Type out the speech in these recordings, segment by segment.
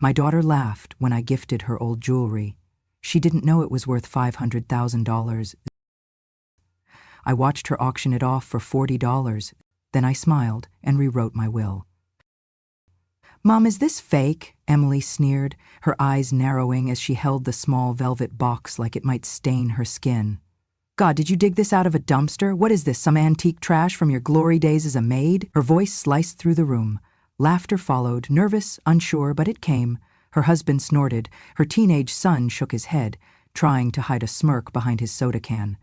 My daughter laughed when I gifted her old jewelry. She didn't know it was worth $500,000. I watched her auction it off for $40. Then I smiled and rewrote my will. "Mom, is this fake?" Emily sneered, her eyes narrowing as she held the small velvet box like it might stain her skin. "God, did you dig this out of a dumpster? What is this, some antique trash from your glory days as a maid?" Her voice sliced through the room. Laughter followed, nervous, unsure, but it came. Her husband snorted. Her teenage son shook his head, trying to hide a smirk behind his soda can.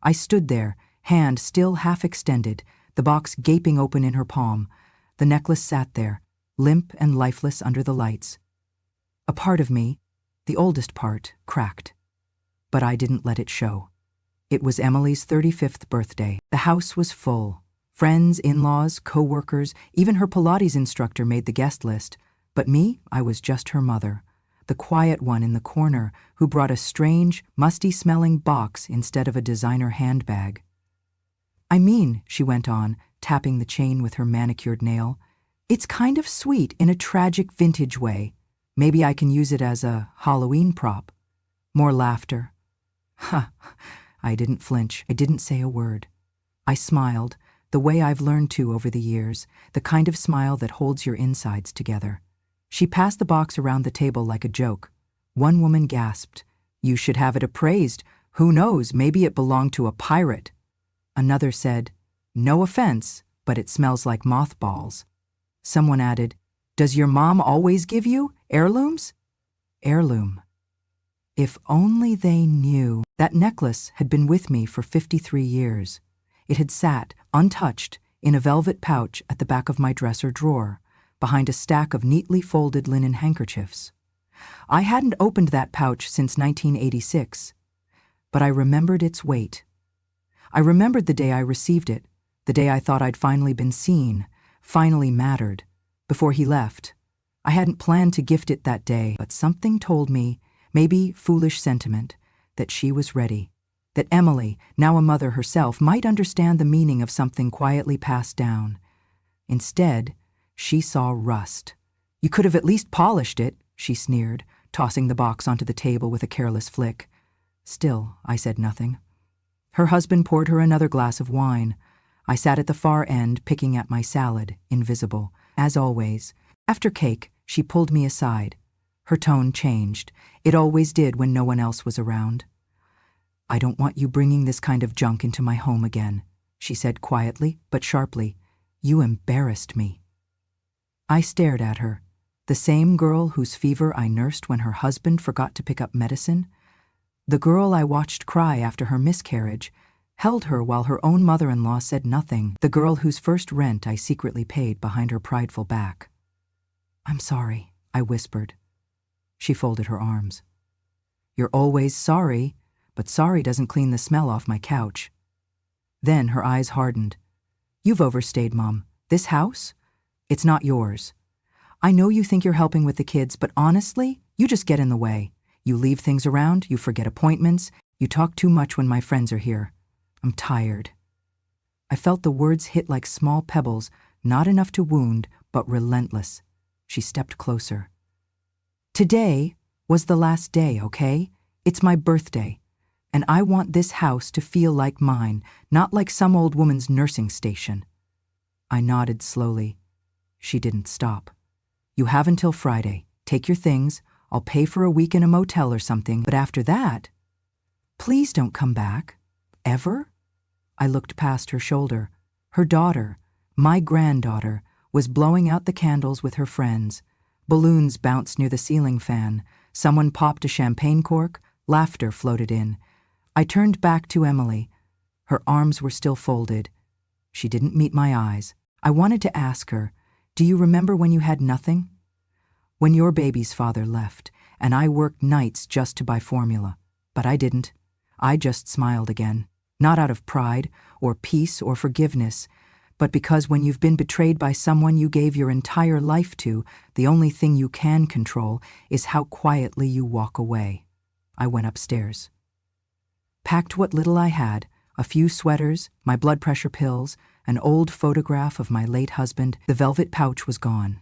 I stood there, hand still half extended, the box gaping open in her palm. The necklace sat there, limp and lifeless under the lights. A part of me, the oldest part, cracked. But I didn't let it show. It was Emily's 35th birthday. The house was full. Friends, in-laws, co-workers, even her Pilates instructor made the guest list. But me, I was just her mother, the quiet one in the corner who brought a strange, musty-smelling box instead of a designer handbag. "I mean," she went on, tapping the chain with her manicured nail, "it's kind of sweet in a tragic vintage way. Maybe I can use it as a Halloween prop." More laughter. "Ha!" I didn't flinch. I didn't say a word. I smiled, the way I've learned to over the years, the kind of smile that holds your insides together. She passed the box around the table like a joke. One woman gasped, "You should have it appraised. Who knows, maybe it belonged to a pirate." Another said, "No offense, but it smells like mothballs." Someone added, "Does your mom always give you heirlooms?" Heirloom. If only they knew. That necklace had been with me for 53 years. It had sat, untouched, in a velvet pouch at the back of my dresser drawer, behind a stack of neatly folded linen handkerchiefs. I hadn't opened that pouch since 1986, but I remembered its weight. I remembered the day I received it, the day I thought I'd finally been seen, finally mattered, before he left. I hadn't planned to gift it that day, but something told me, maybe foolish sentiment, that she was ready, that Emily, now a mother herself, might understand the meaning of something quietly passed down. Instead, she saw rust. "You could have at least polished it," she sneered, tossing the box onto the table with a careless flick. Still, I said nothing. Her husband poured her another glass of wine. I sat at the far end, picking at my salad, invisible. As always, after cake, she pulled me aside. Her tone changed. It always did when no one else was around. "I don't want you bringing this kind of junk into my home again," she said quietly but sharply. "You embarrassed me." I stared at her. The same girl whose fever I nursed when her husband forgot to pick up medicine. The girl I watched cry after her miscarriage, held her while her own mother-in-law said nothing. The girl whose first rent I secretly paid behind her prideful back. "I'm sorry," I whispered. She folded her arms. "You're always sorry, but sorry doesn't clean the smell off my couch." Then her eyes hardened. "You've overstayed, Mom. This house? It's not yours. I know you think you're helping with the kids, but honestly, you just get in the way. You leave things around, you forget appointments, you talk too much when my friends are here. I'm tired." I felt the words hit like small pebbles, not enough to wound, but relentless. She stepped closer. "Today was the last day, okay? It's my birthday, and I want this house to feel like mine, not like some old woman's nursing station." I nodded slowly. She didn't stop. "You have until Friday. Take your things. I'll pay for a week in a motel or something, but after that, please don't come back. Ever?" I looked past her shoulder. Her daughter, my granddaughter, was blowing out the candles with her friends. Balloons bounced near the ceiling fan. Someone popped a champagne cork. Laughter floated in. I turned back to Emily. Her arms were still folded. She didn't meet my eyes. I wanted to ask her, "Do you remember when you had nothing? When your baby's father left, and I worked nights just to buy formula. But I didn't. I just smiled again. Not out of pride, or peace, or forgiveness, but because when you've been betrayed by someone you gave your entire life to, the only thing you can control is how quietly you walk away." I went upstairs. Packed what little I had, a few sweaters, my blood pressure pills, an old photograph of my late husband. The velvet pouch was gone.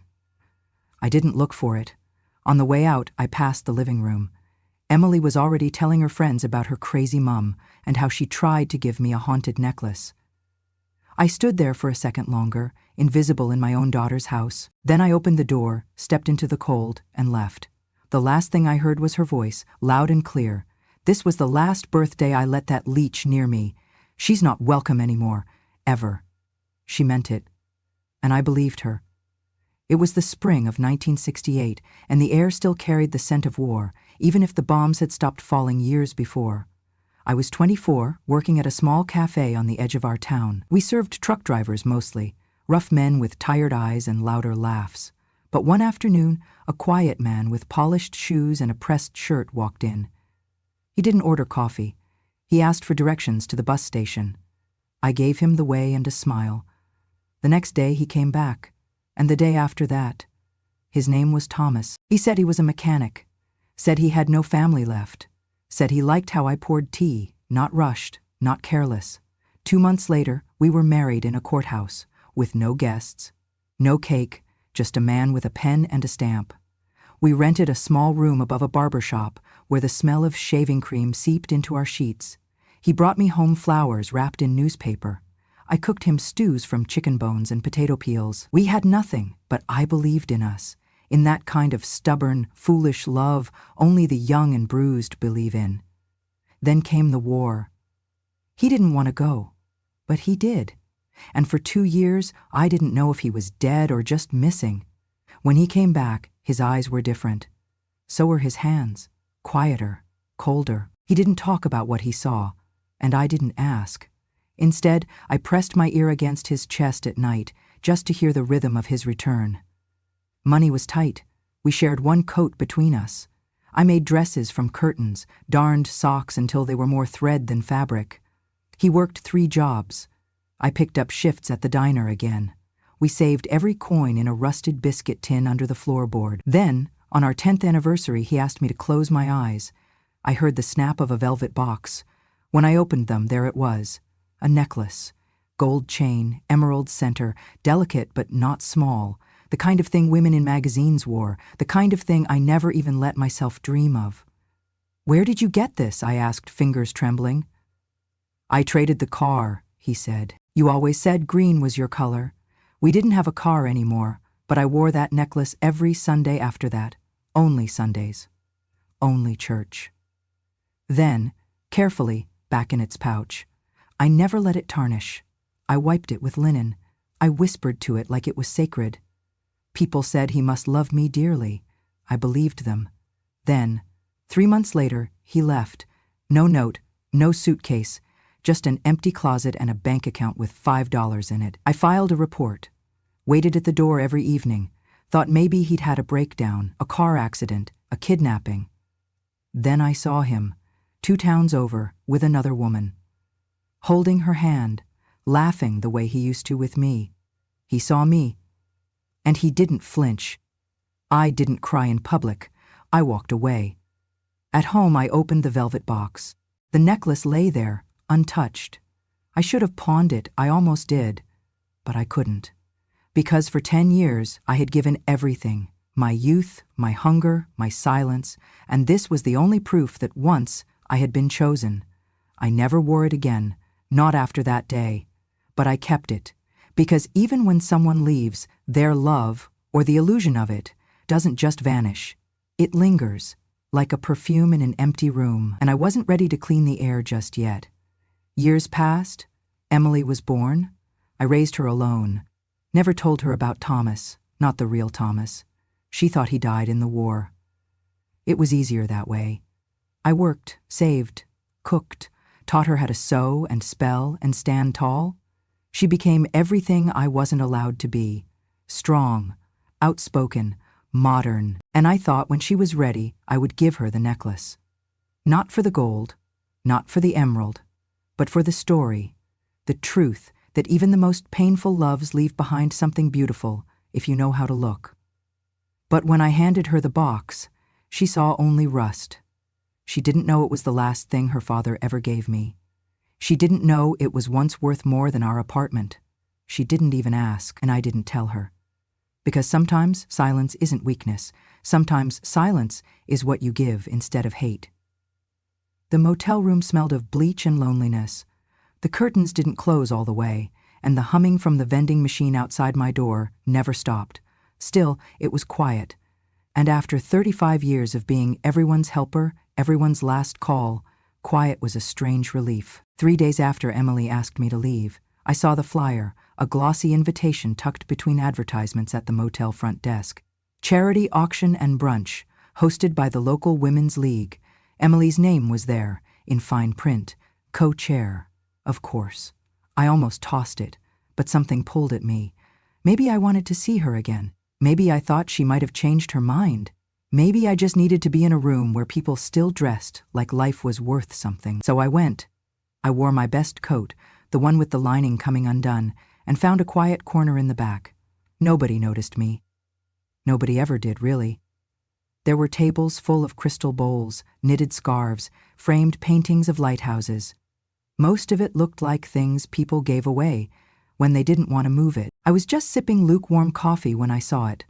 I didn't look for it. On the way out, I passed the living room. Emily was already telling her friends about her crazy mum and how she tried to give me a haunted necklace. I stood there for a second longer, invisible in my own daughter's house. Then I opened the door, stepped into the cold, and left. The last thing I heard was her voice, loud and clear. This was the last birthday I let that leech near me. She's not welcome anymore, ever. She meant it. And I believed her. It was the spring of 1968, and the air still carried the scent of war, even if the bombs had stopped falling years before. I was 24, working at a small cafe on the edge of our town. We served truck drivers mostly, rough men with tired eyes and louder laughs. But one afternoon, a quiet man with polished shoes and a pressed shirt walked in. He didn't order coffee. He asked for directions to the bus station. I gave him the way and a smile. The next day he came back, and the day after that. His name was Thomas. He said he was a mechanic, said he had no family left, said he liked how I poured tea, not rushed, not careless. 2 months later, we were married in a courthouse, with no guests, no cake, just a man with a pen and a stamp. We rented a small room above a barber shop where the smell of shaving cream seeped into our sheets. He brought me home flowers wrapped in newspaper. I cooked him stews from chicken bones and potato peels. We had nothing, but I believed in us, in that kind of stubborn, foolish love only the young and bruised believe in. Then came the war. He didn't want to go, but he did. And for 2 years, I didn't know if he was dead or just missing. When he came back, his eyes were different. So were his hands, quieter, colder. He didn't talk about what he saw, and I didn't ask. Instead, I pressed my ear against his chest at night just to hear the rhythm of his return. Money was tight. We shared one coat between us. I made dresses from curtains, darned socks until they were more thread than fabric. He worked 3 jobs. I picked up shifts at the diner again. We saved every coin in a rusted biscuit tin under the floorboard. Then, on our 10th anniversary, he asked me to close my eyes. I heard the snap of a velvet box. When I opened them, there it was. A necklace. Gold chain, emerald center, delicate but not small. The kind of thing women in magazines wore. The kind of thing I never even let myself dream of. "Where did you get this?" I asked, fingers trembling. "I traded the car," he said. "You always said green was your color." We didn't have a car anymore, but I wore that necklace every Sunday after that. Only Sundays. Only church. Then, carefully, back in its pouch. I never let it tarnish. I wiped it with linen. I whispered to it like it was sacred. People said he must love me dearly. I believed them. Then, 3 months later, he left. No note, no suitcase, just an empty closet and a bank account with $5 in it. I filed a report, waited at the door every evening, thought maybe he'd had a breakdown, a car accident, a kidnapping. Then I saw him, 2 towns over, with another woman. Holding her hand, laughing the way he used to with me. He saw me. And he didn't flinch. I didn't cry in public. I walked away. At home, I opened the velvet box. The necklace lay there, untouched. I should have pawned it, I almost did. But I couldn't. Because for 10 years, I had given everything. My youth, my hunger, my silence, and this was the only proof that once I had been chosen. I never wore it again. Not after that day. But I kept it, because even when someone leaves, their love, or the illusion of it, doesn't just vanish. It lingers, like a perfume in an empty room, and I wasn't ready to clean the air just yet. Years passed. Emily was born. I raised her alone. Never told her about Thomas, not the real Thomas. She thought he died in the war. It was easier that way. I worked, saved, cooked, taught her how to sew and spell and stand tall. She became everything I wasn't allowed to be. Strong, outspoken, modern, and I thought when she was ready, I would give her the necklace. Not for the gold, not for the emerald, but for the story, the truth that even the most painful loves leave behind something beautiful if you know how to look. But when I handed her the box, she saw only rust. She didn't know it was the last thing her father ever gave me. She didn't know it was once worth more than our apartment. She didn't even ask, and I didn't tell her. Because sometimes silence isn't weakness. Sometimes silence is what you give instead of hate. The motel room smelled of bleach and loneliness. The curtains didn't close all the way, and the humming from the vending machine outside my door never stopped. Still, it was quiet. And after 35 years of being everyone's helper, everyone's last call, quiet was a strange relief. 3 days after Emily asked me to leave, I saw the flyer, a glossy invitation tucked between advertisements at the motel front desk. Charity auction and brunch, hosted by the local Women's League. Emily's name was there, in fine print, co-chair. Of course. I almost tossed it, but something pulled at me. Maybe I wanted to see her again. Maybe I thought she might have changed her mind. Maybe I just needed to be in a room where people still dressed like life was worth something. So I went. I wore my best coat, the one with the lining coming undone, and found a quiet corner in the back. Nobody noticed me. Nobody ever did, really. There were tables full of crystal bowls, knitted scarves, framed paintings of lighthouses. Most of it looked like things people gave away when they didn't want to move it. I was just sipping lukewarm coffee when I saw it.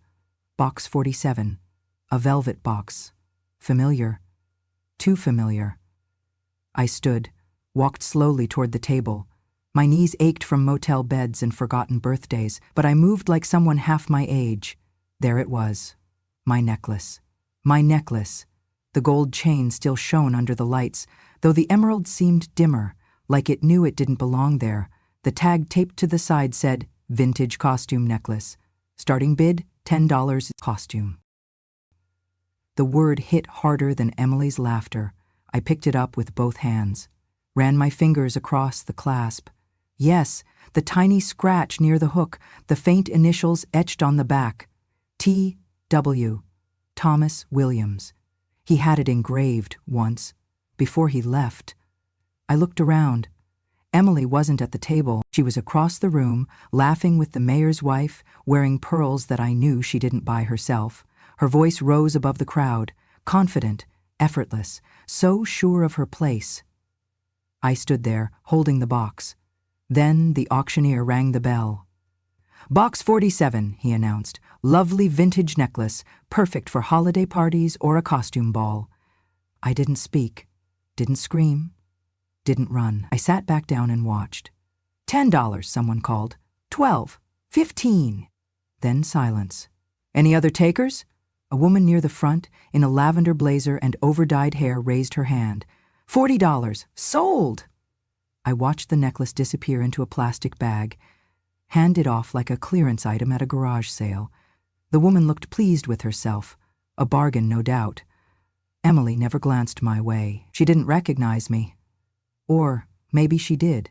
Box 47. A velvet box. Familiar. Too familiar. I stood, walked slowly toward the table. My knees ached from motel beds and forgotten birthdays, but I moved like someone half my age. There it was. My necklace. My necklace. The gold chain still shone under the lights, though the emerald seemed dimmer, like it knew it didn't belong there. The tag taped to the side said, "Vintage costume necklace. Starting bid, $10 costume." The word hit harder than Emily's laughter. I picked it up with both hands, ran my fingers across the clasp. Yes, the tiny scratch near the hook, the faint initials etched on the back. T.W. Thomas Williams. He had it engraved once, before he left. I looked around. Emily wasn't at the table. She was across the room, laughing with the mayor's wife, wearing pearls that I knew she didn't buy herself. Her voice rose above the crowd, confident, effortless, so sure of her place. I stood there, holding the box. Then the auctioneer rang the bell. "Box 47, he announced. Lovely vintage necklace, perfect for holiday parties or a costume ball." I didn't speak, didn't scream, didn't run. I sat back down and watched. $10, someone called. 12, 15. Then silence. "Any other takers?" A woman near the front, in a lavender blazer and over-dyed hair, raised her hand. $40, sold! I watched the necklace disappear into a plastic bag, hand it off like a clearance item at a garage sale. The woman looked pleased with herself. A bargain, no doubt. Emily never glanced my way. She didn't recognize me. Or maybe she did.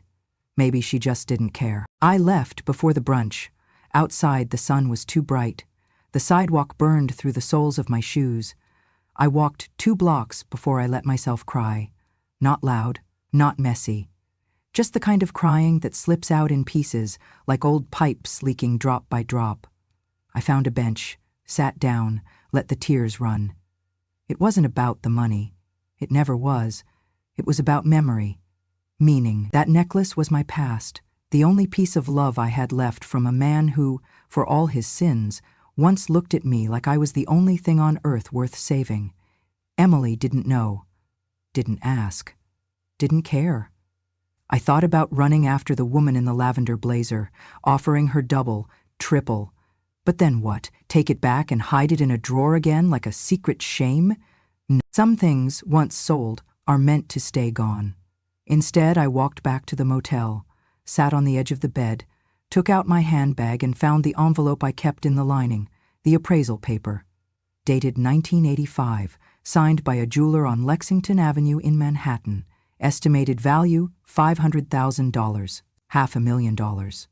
Maybe she just didn't care. I left before the brunch. Outside, the sun was too bright. The sidewalk burned through the soles of my shoes. I walked 2 blocks before I let myself cry. Not loud, not messy. Just the kind of crying that slips out in pieces, like old pipes leaking drop by drop. I found a bench, sat down, let the tears run. It wasn't about the money. It never was. It was about memory, meaning. That necklace was my past, the only piece of love I had left from a man who, for all his sins, once looked at me like I was the only thing on earth worth saving. Emily didn't know, didn't ask, didn't care. I thought about running after the woman in the lavender blazer, offering her double, triple. But then what? Take it back and hide it in a drawer again like a secret shame? No. Some things, once sold, are meant to stay gone. Instead, I walked back to the motel, sat on the edge of the bed, took out my handbag and found the envelope I kept in the lining, the appraisal paper. Dated 1985, signed by a jeweler on Lexington Avenue in Manhattan. Estimated value, $500,000, $500,000.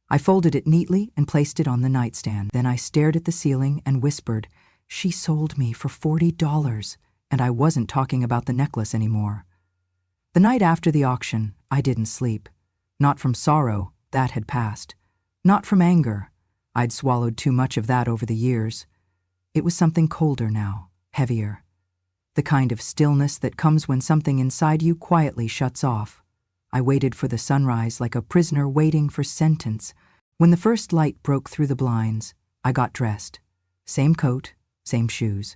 I folded it neatly and placed it on the nightstand. Then I stared at the ceiling and whispered, "She sold me for $40, and I wasn't talking about the necklace anymore." The night after the auction, I didn't sleep. Not from sorrow, that had passed. Not from anger. I'd swallowed too much of that over the years. It was something colder now, heavier. The kind of stillness that comes when something inside you quietly shuts off. I waited for the sunrise like a prisoner waiting for sentence. When the first light broke through the blinds, I got dressed. Same coat, same shoes.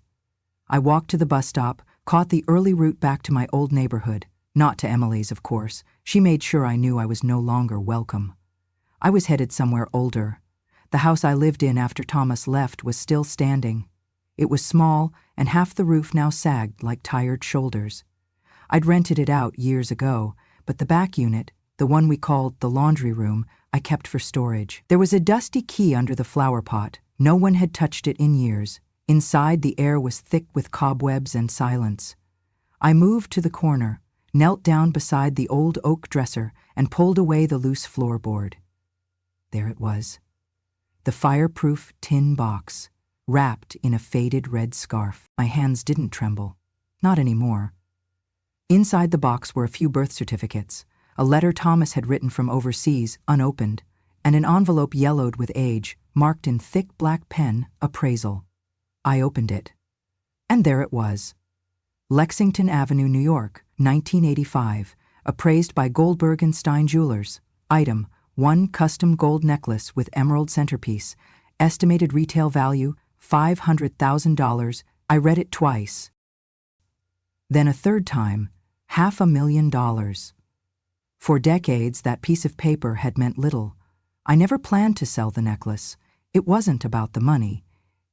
I walked to the bus stop, caught the early route back to my old neighborhood. Not to Emily's, of course. She made sure I knew I was no longer welcome. I was headed somewhere older. The house I lived in after Thomas left was still standing. It was small, and half the roof now sagged like tired shoulders. I'd rented it out years ago, but the back unit, the one we called the laundry room, I kept for storage. There was a dusty key under the flower pot. No one had touched it in years. Inside, the air was thick with cobwebs and silence. I moved to the corner, knelt down beside the old oak dresser, and pulled away the loose floorboard. There it was. The fireproof tin box, wrapped in a faded red scarf. My hands didn't tremble. Not anymore. Inside the box were a few birth certificates, a letter Thomas had written from overseas, unopened, and an envelope yellowed with age, marked in thick black pen, appraisal. I opened it. And there it was. Lexington Avenue, New York, 1985, appraised by Goldberg & Stein Jewelers. Item, 1 custom gold necklace with emerald centerpiece. Estimated retail value, $500,000. I read it twice. Then a third time, $500,000. For decades, that piece of paper had meant little. I never planned to sell the necklace. It wasn't about the money.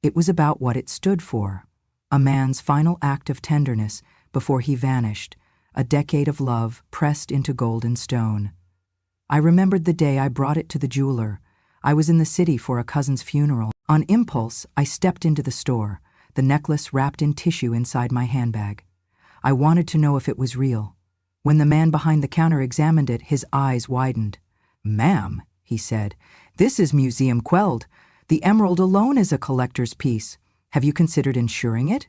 It was about what it stood for. A man's final act of tenderness before he vanished, a decade of love pressed into gold and stone. I remembered the day I brought it to the jeweler. I was in the city for a cousin's funeral. On impulse, I stepped into the store, the necklace wrapped in tissue inside my handbag. I wanted to know if it was real. When the man behind the counter examined it, his eyes widened. "Ma'am," he said, "this is museum quelled. The emerald alone is a collector's piece. Have you considered insuring it?"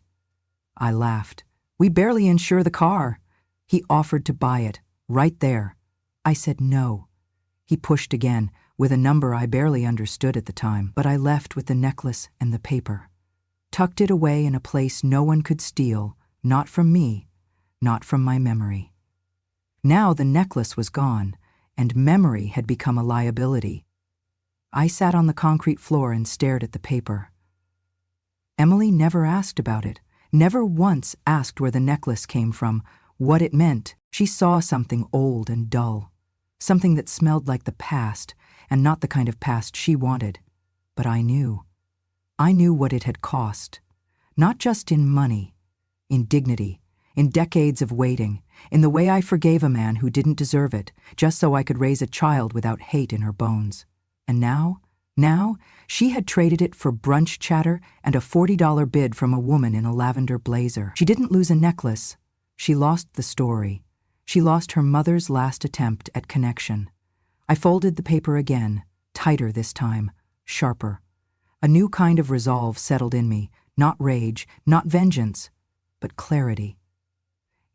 I laughed. "We barely insure the car." He offered to buy it, right there. I said no. He pushed again, with a number I barely understood at the time, but I left with the necklace and the paper. Tucked it away in a place no one could steal, not from me, not from my memory. Now the necklace was gone, and memory had become a liability. I sat on the concrete floor and stared at the paper. Emily never asked about it, never once asked where the necklace came from, what it meant. She saw something old and dull, something that smelled like the past, and not the kind of past she wanted. But I knew. I knew what it had cost, not just in money, in dignity, in decades of waiting, in the way I forgave a man who didn't deserve it, just so I could raise a child without hate in her bones. And now, she had traded it for brunch chatter and a $40 bid from a woman in a lavender blazer. She didn't lose a necklace. She lost the story. She lost her mother's last attempt at connection. I folded the paper again, tighter this time, sharper. A new kind of resolve settled in me, not rage, not vengeance, but clarity.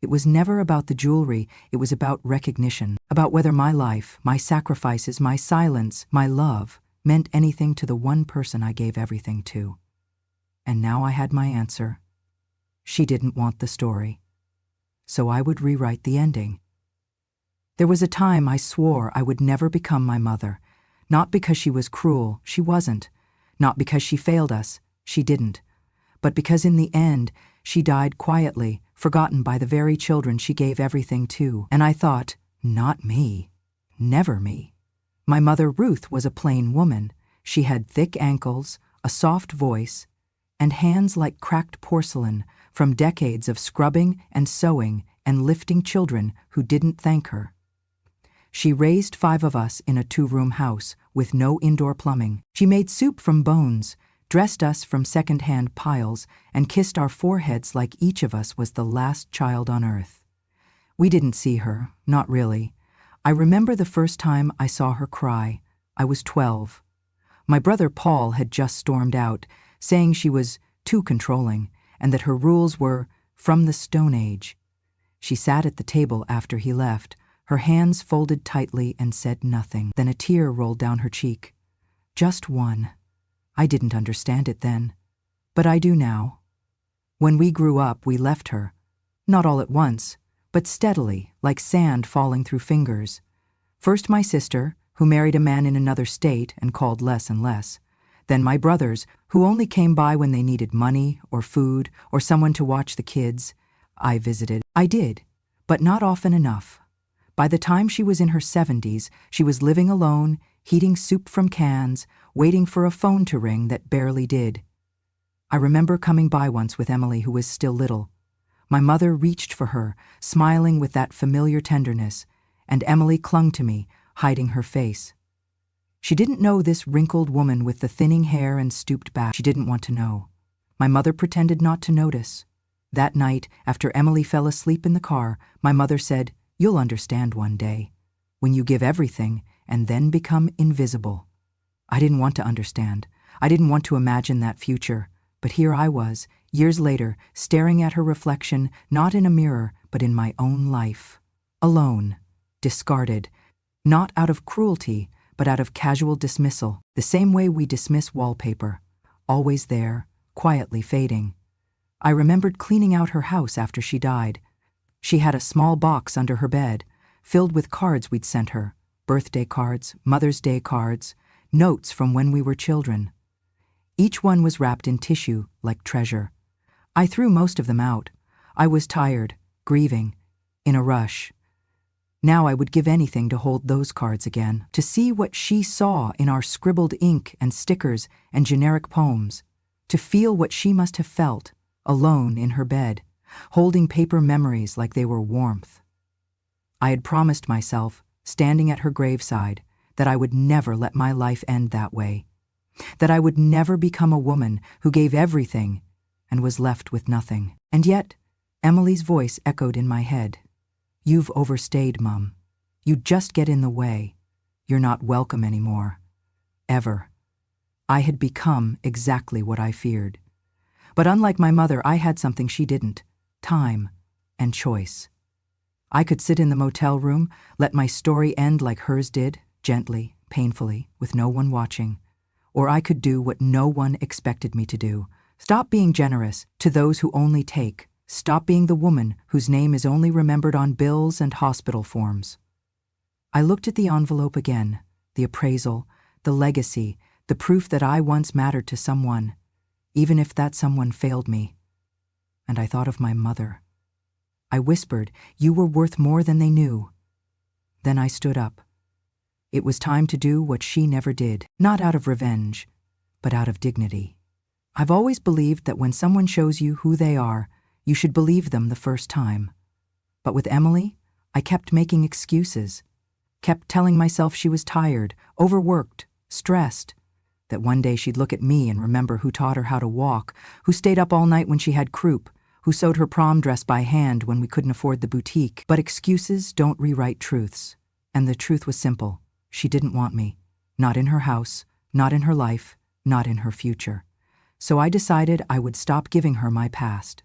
It was never about the jewelry, it was about recognition, about whether my life, my sacrifices, my silence, my love, meant anything to the one person I gave everything to. And now I had my answer. She didn't want the story. So I would rewrite the ending. There was a time I swore I would never become my mother, not because she was cruel, she wasn't, not because she failed us, she didn't, but because in the end, she died quietly, forgotten by the very children she gave everything to. And I thought, not me. Never me. My mother Ruth was a plain woman. She had thick ankles, a soft voice, and hands like cracked porcelain from decades of scrubbing and sewing and lifting children who didn't thank her. She raised 5 of us in a 2-room house with no indoor plumbing. She made soup from bones, dressed us from second-hand piles, and kissed our foreheads like each of us was the last child on earth. We didn't see her, not really. I remember the first time I saw her cry. I was 12. My brother Paul had just stormed out, saying she was too controlling, and that her rules were from the Stone Age. She sat at the table after he left, her hands folded tightly, and said nothing. Then a tear rolled down her cheek. Just one. I didn't understand it then, but I do now. When we grew up, we left her. Not all at once, but steadily, like sand falling through fingers. First my sister, who married a man in another state and called less and less. Then my brothers, who only came by when they needed money or food or someone to watch the kids. I visited. I did, but not often enough. By the time she was in her 70s, she was living alone, heating soup from cans, waiting for a phone to ring that barely did. I remember coming by once with Emily, who was still little. My mother reached for her, smiling with that familiar tenderness, and Emily clung to me, hiding her face. She didn't know this wrinkled woman with the thinning hair and stooped back. She didn't want to know. My mother pretended not to notice. That night, after Emily fell asleep in the car, my mother said, "You'll understand one day, when you give everything and then become invisible." I didn't want to understand. I didn't want to imagine that future. But here I was, years later, staring at her reflection, not in a mirror, but in my own life. Alone, discarded, not out of cruelty, but out of casual dismissal, the same way we dismiss wallpaper, always there, quietly fading. I remembered cleaning out her house after she died. She had a small box under her bed, filled with cards we'd sent her, birthday cards, Mother's Day cards, notes from when we were children. Each one was wrapped in tissue, like treasure. I threw most of them out. I was tired, grieving, in a rush. Now I would give anything to hold those cards again, to see what she saw in our scribbled ink and stickers and generic poems, to feel what she must have felt, alone in her bed, holding paper memories like they were warmth. I had promised myself, standing at her graveside, that I would never let my life end that way, that I would never become a woman who gave everything and was left with nothing. And yet, Emily's voice echoed in my head. "You've overstayed, Mum. You just get in the way. You're not welcome anymore. Ever." I had become exactly what I feared. But unlike my mother, I had something she didn't: time and choice. I could sit in the motel room, let my story end like hers did, gently, painfully, with no one watching. Or I could do what no one expected me to do. Stop being generous to those who only take. Stop being the woman whose name is only remembered on bills and hospital forms. I looked at the envelope again, the appraisal, the legacy, the proof that I once mattered to someone, even if that someone failed me. And I thought of my mother. I whispered, "You were worth more than they knew." Then I stood up. It was time to do what she never did, not out of revenge, but out of dignity. I've always believed that when someone shows you who they are, you should believe them the first time. But with Emily, I kept making excuses, kept telling myself she was tired, overworked, stressed, that one day she'd look at me and remember who taught her how to walk, who stayed up all night when she had croup, who sewed her prom dress by hand when we couldn't afford the boutique. But excuses don't rewrite truths. And the truth was simple. She didn't want me. Not in her house, not in her life, not in her future. So I decided I would stop giving her my past.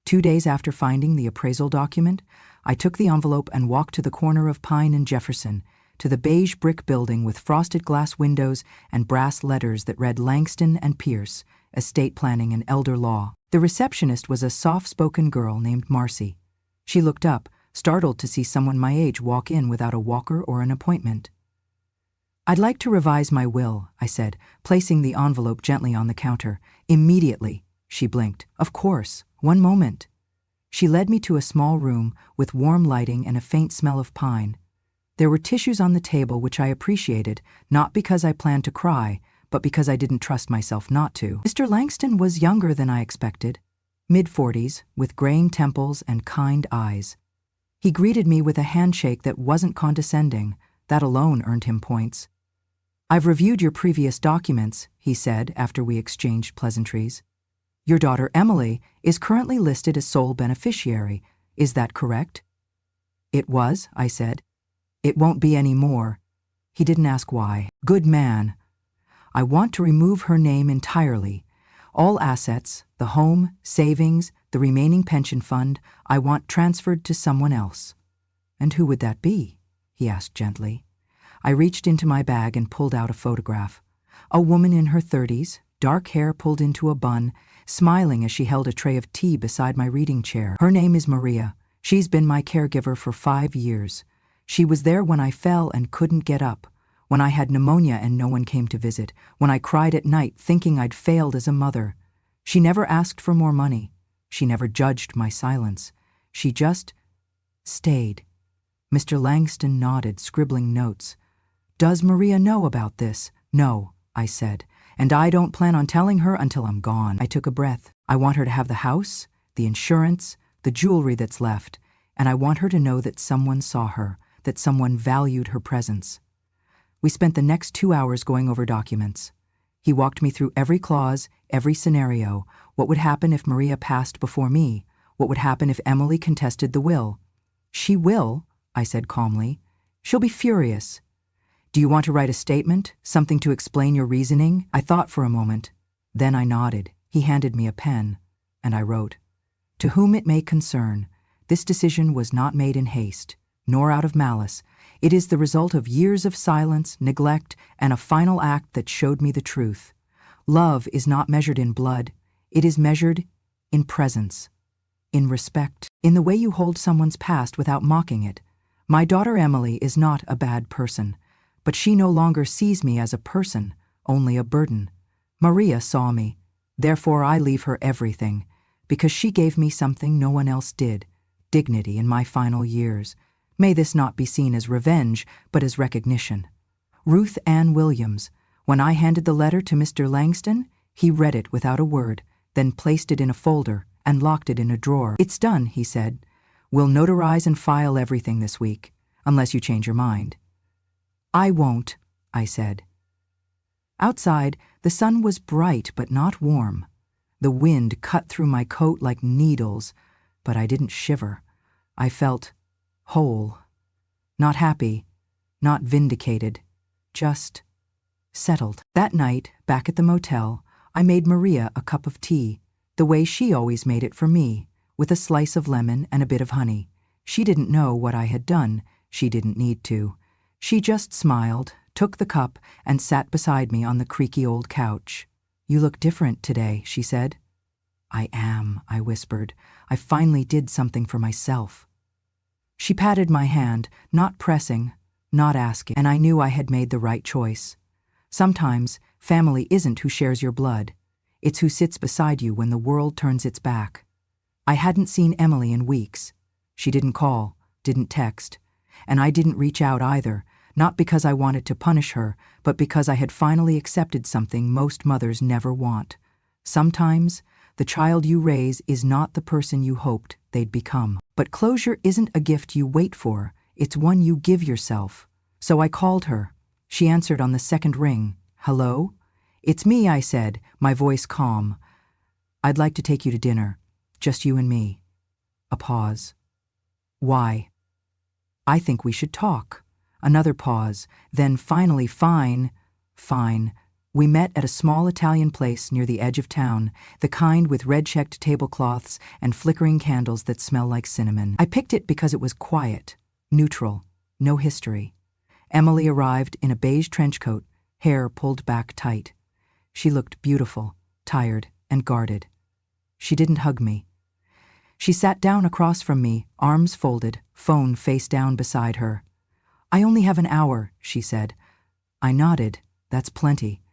2 days after finding the appraisal document, I took the envelope and walked to the corner of Pine and Jefferson, to the beige brick building with frosted glass windows and brass letters that read Langston and Pierce, Estate Planning and Elder Law. The receptionist was a soft-spoken girl named Marcy. She looked up, startled to see someone my age walk in without a walker or an appointment. "I'd like to revise my will," I said, placing the envelope gently on the counter. "Immediately," she blinked. "Of course. One moment." She led me to a small room with warm lighting and a faint smell of pine. There were tissues on the table, which I appreciated, not because I planned to cry, but because I didn't trust myself not to. Mr. Langston was younger than I expected, mid-40s, with graying temples and kind eyes. He greeted me with a handshake that wasn't condescending. That alone earned him points. "I've reviewed your previous documents," he said after we exchanged pleasantries. "Your daughter Emily is currently listed as sole beneficiary. Is that correct?" "It was," I said. "It won't be any more." He didn't ask why. "Good man. I want to remove her name entirely. All assets, the home, savings, the remaining pension fund, I want transferred to someone else." "And who would that be?" he asked gently. I reached into my bag and pulled out a photograph. A woman in her 30s, dark hair pulled into a bun, smiling as she held a tray of tea beside my reading chair. "Her name is Maria. She's been my caregiver for 5 years. She was there when I fell and couldn't get up, when I had pneumonia and no one came to visit, when I cried at night thinking I'd failed as a mother. She never asked for more money. She never judged my silence. She just stayed. Mr. Langston nodded, scribbling notes. "Does Maria know about this?" "No," I said, "and I don't plan on telling her until I'm gone." I took a breath. I want her to have the house, the insurance, the jewelry that's left, and I want her to know that someone saw her, that someone valued her presence. We spent the next 2 hours going over documents. He walked me through every clause, every scenario. What would happen if Maria passed before me? What would happen if Emily contested the will? "She will," I said calmly. "She'll be furious. Do you want to write a statement, something to explain your reasoning?" I thought for a moment. Then I nodded. He handed me a pen, and I wrote, "To whom it may concern, this decision was not made in haste, nor out of malice. It is the result of years of silence, neglect, and a final act that showed me the truth. Love is not measured in blood. It is measured in presence, in respect, in the way you hold someone's past without mocking it. My daughter Emily is not a bad person, but she no longer sees me as a person, only a burden. Maria saw me. Therefore I leave her everything, because she gave me something no one else did, dignity in my final years. May this not be seen as revenge, but as recognition." Ruth Ann Williams. When I handed the letter to Mr. Langston, he read it without a word, then placed it in a folder and locked it in a drawer. "It's done," he said. "We'll notarize and file everything this week, unless you change your mind." "I won't," I said. Outside, the sun was bright but not warm. The wind cut through my coat like needles, but I didn't shiver. I felt whole. Not happy, not vindicated, just settled. That night, back at the motel, I made Maria a cup of tea, the way she always made it for me, with a slice of lemon and a bit of honey. She didn't know what I had done. She didn't need to. She just smiled, took the cup, and sat beside me on the creaky old couch. "You look different today," she said. "I am," I whispered. "I finally did something for myself." She patted my hand, not pressing, not asking, and I knew I had made the right choice. Sometimes, family isn't who shares your blood. It's who sits beside you when the world turns its back. I hadn't seen Emily in weeks. She didn't call, didn't text, and I didn't reach out either, not because I wanted to punish her, but because I had finally accepted something most mothers never want. Sometimes, the child you raise is not the person you hoped they'd become. But closure isn't a gift you wait for, it's one you give yourself. So I called her. She answered on the second ring. "Hello?" "It's me," I said, my voice calm. "I'd like to take you to dinner, just you and me." A pause. "Why?" "I think we should talk." Another pause, then finally, "Fine." We met at a small Italian place near the edge of town, the kind with red-checked tablecloths and flickering candles that smell like cinnamon. I picked it because it was quiet, neutral, no history. Emily arrived in a beige trench coat, hair pulled back tight. She looked beautiful, tired, and guarded. She didn't hug me. She sat down across from me, arms folded, phone face down beside her. "I only have an hour," she said. I nodded. "That's plenty."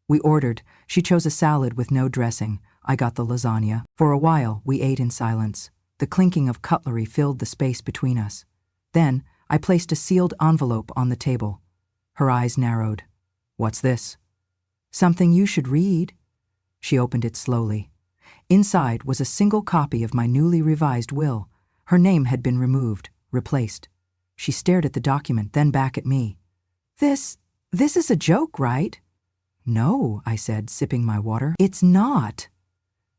We ordered. She chose a salad with no dressing. I got the lasagna. For a while, we ate in silence. The clinking of cutlery filled the space between us. Then, I placed a sealed envelope on the table. Her eyes narrowed. "What's this?" "Something you should read." She opened it slowly. Inside was a single copy of my newly revised will. Her name had been removed, replaced. She stared at the document, then back at me. This is a joke, right?" "No," I said, sipping my water. "It's not."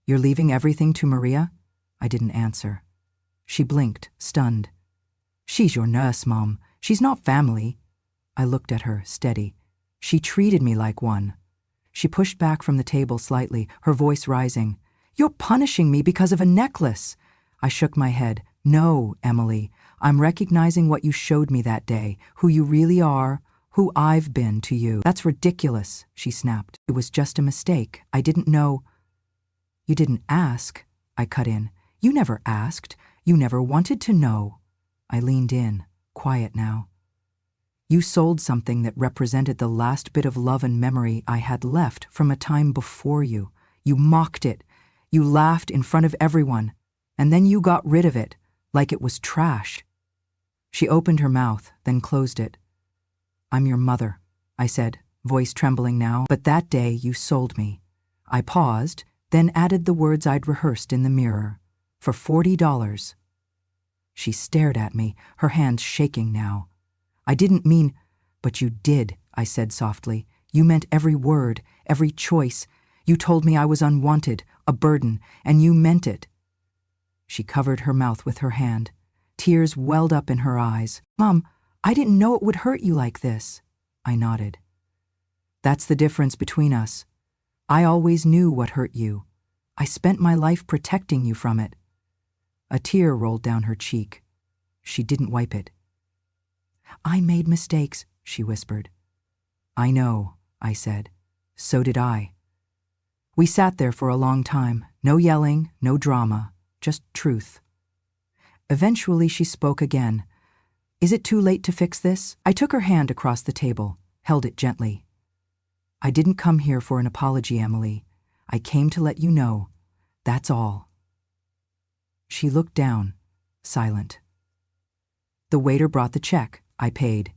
"You're leaving everything to Maria?" I didn't answer. She blinked, stunned. "She's your nurse, Mom. She's not family." I looked at her, steady. She treated me like one. She pushed back from the table slightly, her voice rising. "You're punishing me because of a necklace." I shook my head. "No, Emily. I'm recognizing what you showed me that day, who you really are, who I've been to you." "That's ridiculous," she snapped. "It was just a mistake. I didn't know." "You didn't ask," I cut in. "You never asked. You never wanted to know." I leaned in. quiet now. You sold something that represented the last bit of love and memory I had left from a time before you. You mocked it. You laughed in front of everyone. And then you got rid of it, like it was trash. She opened her mouth, then closed it. I'm your mother, I said, voice trembling now. But that day you sold me. I paused, then added the words I'd rehearsed in the mirror. For $40. She stared at me, her hands shaking now. I didn't mean, but you did, I said softly. You meant every word, every choice. You told me I was unwanted, a burden, and you meant it. She covered her mouth with her hand. Tears welled up in her eyes. Mom, I didn't know it would hurt you like this. I nodded. That's the difference between us. I always knew what hurt you. I spent my life protecting you from it. A tear rolled down her cheek. She didn't wipe it. I made mistakes, she whispered. I know, I said. So did I. We sat there for a long time, no yelling, no drama, just truth. Eventually she spoke again. Is it too late to fix this? I took her hand across the table, held it gently. I didn't come here for an apology, Emily. I came to let you know. That's all. She looked down, silent. The waiter brought the check. I paid.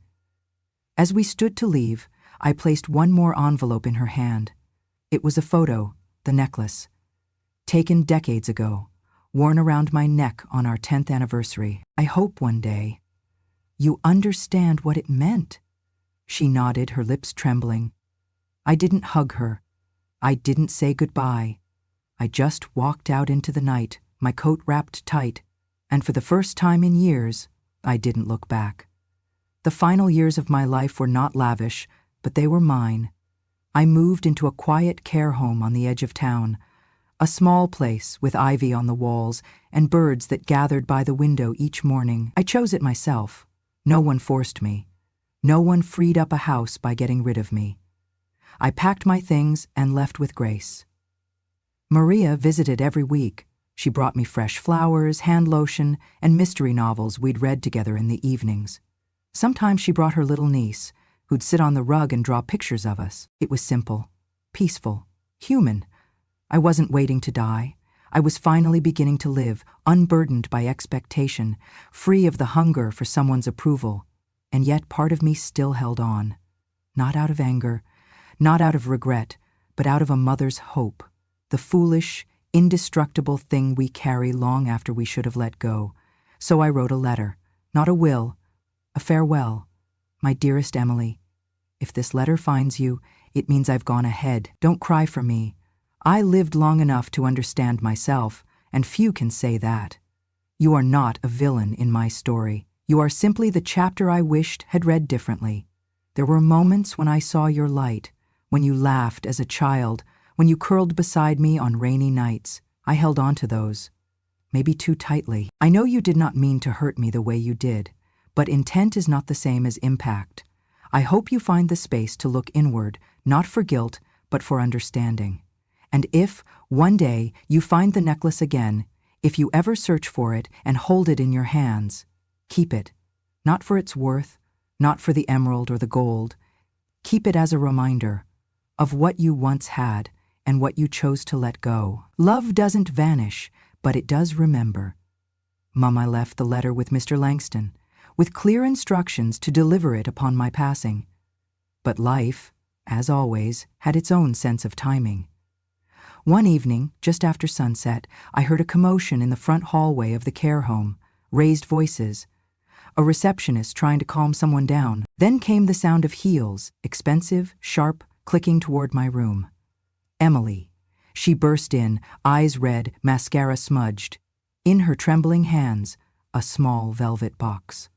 As we stood to leave, I placed one more envelope in her hand. It was a photo, the necklace, taken decades ago, worn around my neck on our 10th anniversary. I hope one day you understand what it meant. She nodded, her lips trembling. I didn't hug her. I didn't say goodbye. I just walked out into the night, my coat wrapped tight, and for the first time in years, I didn't look back. The final years of my life were not lavish, but they were mine. I moved into a quiet care home on the edge of town, a small place with ivy on the walls and birds that gathered by the window each morning. I chose it myself. No one forced me. No one freed up a house by getting rid of me. I packed my things and left with grace. Maria visited every week. She brought me fresh flowers, hand lotion, and mystery novels we'd read together in the evenings. Sometimes she brought her little niece, who'd sit on the rug and draw pictures of us. It was simple, peaceful, human. I wasn't waiting to die. I was finally beginning to live, unburdened by expectation, free of the hunger for someone's approval. And yet part of me still held on. Not out of anger, not out of regret, but out of a mother's hope. The foolish, indestructible thing we carry long after we should have let go. So I wrote a letter, not a will, a farewell. My dearest Emily, if this letter finds you, it means I've gone ahead. Don't cry for me. I lived long enough to understand myself, and few can say that. You are not a villain in my story. You are simply the chapter I wished had read differently. There were moments when I saw your light, when you laughed as a child, when you curled beside me on rainy nights. I held on to those, maybe too tightly. I know you did not mean to hurt me the way you did, but intent is not the same as impact. I hope you find the space to look inward, not for guilt, but for understanding. And if, one day, you find the necklace again, if you ever search for it and hold it in your hands, keep it, not for its worth, not for the emerald or the gold. Keep it as a reminder of what you once had and what you chose to let go. Love doesn't vanish, but it does remember. Mum, I left the letter with Mr. Langston, with clear instructions to deliver it upon my passing. But life, as always, had its own sense of timing. One evening, just after sunset, I heard a commotion in the front hallway of the care home, raised voices, a receptionist trying to calm someone down. Then came the sound of heels, expensive, sharp, clicking toward my room. Emily. She burst in, eyes red, mascara smudged. In her trembling hands, a small velvet box.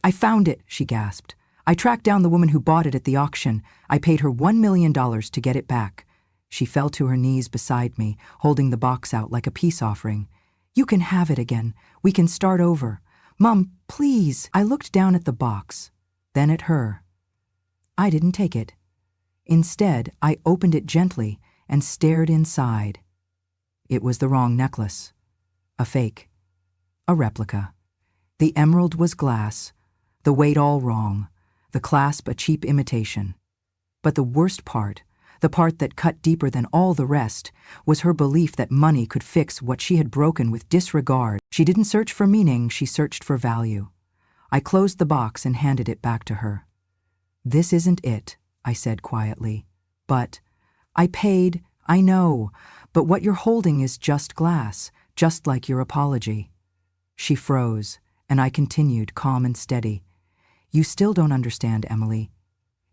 I found it, she gasped. I tracked down the woman who bought it at the auction. I paid her $1 million to get it back. She fell to her knees beside me, holding the box out like a peace offering. You can have it again. We can start over. Mum, please. I looked down at the box, then at her. I didn't take it. Instead, I opened it gently and stared inside. It was the wrong necklace. A fake. A replica. The emerald was glass, The weight all wrong, the clasp a cheap imitation. But the worst part, the part that cut deeper than all the rest, was her belief that money could fix what she had broken with disregard. She didn't search for meaning, she searched for value. I closed the box and handed it back to her. "This isn't it," I said quietly. "But I paid, I know, but what you're holding is just glass, just like your apology." She froze, and I continued, calm and steady. "You still don't understand, Emily.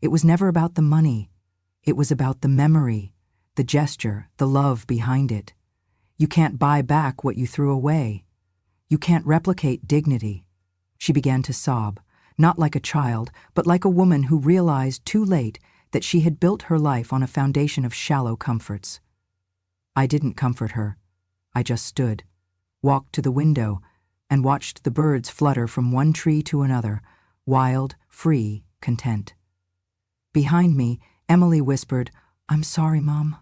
It was never about the money. It was about the memory, the gesture, the love behind it. You can't buy back what you threw away. You can't replicate dignity." She began to sob, not like a child, but like a woman who realized too late that she had built her life on a foundation of shallow comforts. I didn't comfort her. I just stood, walked to the window, and watched the birds flutter from one tree to another, wild, free, content. Behind me, Emily whispered, "I'm sorry, Mom."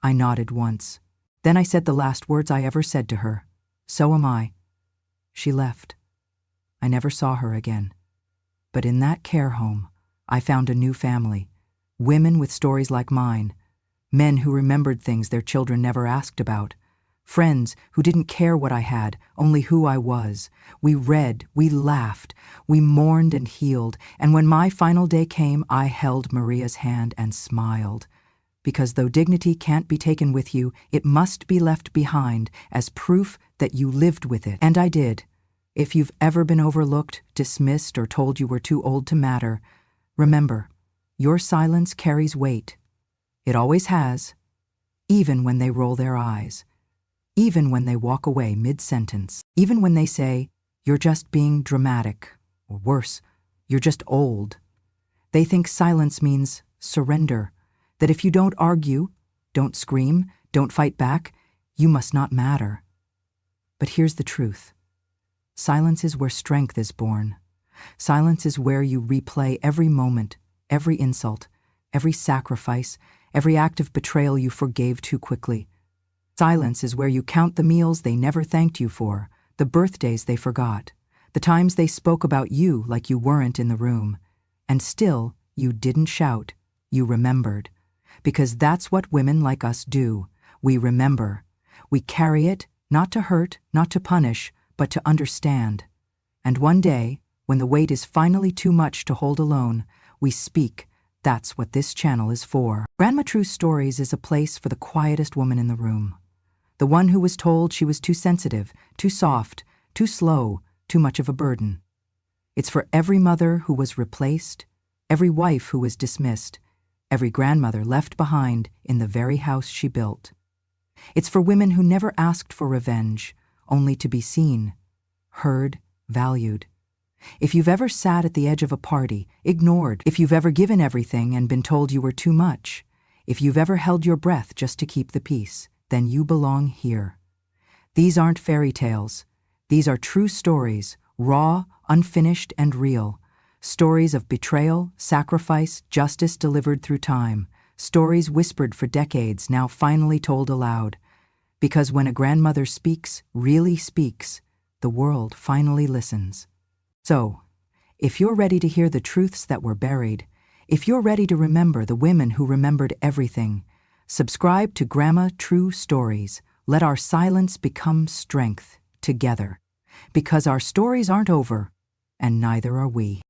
I nodded once. Then I said the last words I ever said to her. "So am I." She left. I never saw her again. But in that care home, I found a new family. Women with stories like mine. Men who remembered things their children never asked about. Friends who didn't care what I had, only who I was. We read, we laughed, we mourned and healed, and when my final day came, I held Maria's hand and smiled. Because though dignity can't be taken with you, it must be left behind as proof that you lived with it. And I did. If you've ever been overlooked, dismissed, or told you were too old to matter, remember, your silence carries weight. It always has, even when they roll their eyes. Even when they walk away mid-sentence, even when they say, "You're just being dramatic," or worse, "You're just old." They think silence means surrender, that if you don't argue, don't scream, don't fight back, you must not matter. But here's the truth. Silence is where strength is born. Silence is where you replay every moment, every insult, every sacrifice, every act of betrayal you forgave too quickly. Silence is where you count the meals they never thanked you for, the birthdays they forgot, the times they spoke about you like you weren't in the room. And still, you didn't shout, you remembered. Because that's what women like us do. We remember. We carry it, not to hurt, not to punish, but to understand. And one day, when the weight is finally too much to hold alone, we speak. That's what this channel is for. Grandma True Stories is a place for the quietest woman in the room. The one who was told she was too sensitive, too soft, too slow, too much of a burden. It's for every mother who was replaced, every wife who was dismissed, every grandmother left behind in the very house she built. It's for women who never asked for revenge, only to be seen, heard, valued. If you've ever sat at the edge of a party, ignored, if you've ever given everything and been told you were too much, if you've ever held your breath just to keep the peace, then you belong here. These aren't fairy tales. These are true stories, raw, unfinished, and real. Stories of betrayal, sacrifice, justice delivered through time. Stories whispered for decades, now finally told aloud. Because when a grandmother speaks, really speaks, the world finally listens. So, if you're ready to hear the truths that were buried, if you're ready to remember the women who remembered everything, subscribe to Grandma True Stories. Let our silence become strength together. Because our stories aren't over, and neither are we.